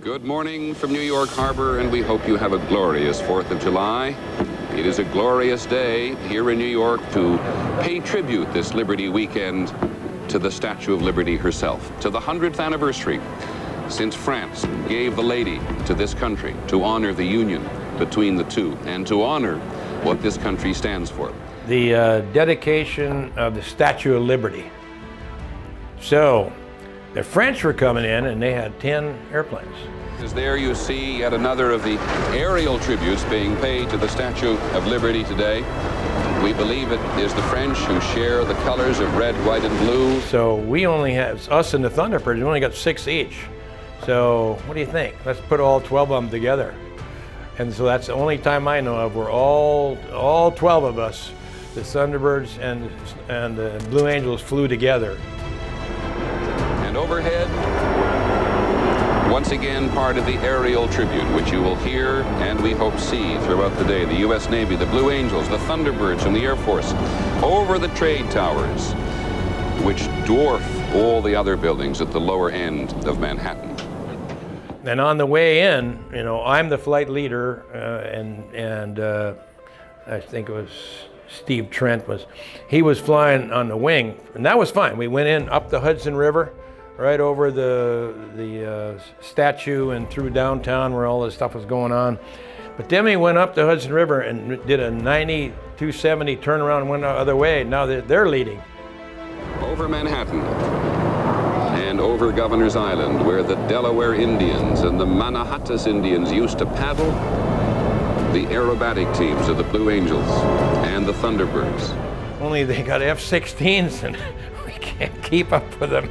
Good morning from New York Harbor, and we hope you have a glorious 4th of July. It is a glorious day here in New York to pay tribute this Liberty weekend to the Statue of Liberty herself, to the 100th anniversary since France gave the Lady to this country to honor the union between the two and to honor what this country stands for. The dedication of the Statue of Liberty. So, the French were coming in and they had 10 airplanes. As there you see yet another of the aerial tributes being paid to the Statue of Liberty today. We believe it is the French who share the colors of red, white, and blue. So we only have, us and the Thunderbirds, we only got 6 each. So what do you think? Let's put all 12 of them together. And so that's the only time I know of where all 12 of us, the Thunderbirds and the Blue Angels, flew together. And overhead, once again, part of the aerial tribute, which you will hear and we hope see throughout the day. The U.S. Navy, the Blue Angels, the Thunderbirds from the Air Force, over the trade towers, which dwarf all the other buildings at the lower end of Manhattan. And on the way in, you know, I'm the flight leader, and I think it was Steve Trent he was flying on the wing, and that was fine. We went in up the Hudson River, right over the statue and through downtown where all this stuff was going on. But then we went up the Hudson River and did a 90-270 turnaround and went the other way. Now they're leading. Over Manhattan and over Governor's Island, where the Delaware Indians and the Mannahattas Indians used to paddle, the aerobatic teams of the Blue Angels and the Thunderbirds. Only they got F-16s and we can't keep up with them.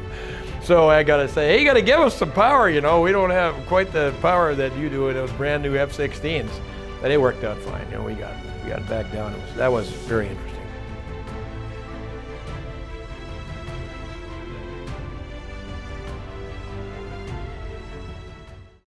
So I gotta say, hey, you gotta give us some power, you know. We don't have quite the power that you do in those brand new F-16s. But it worked out fine, you know, we got back down. That was very interesting.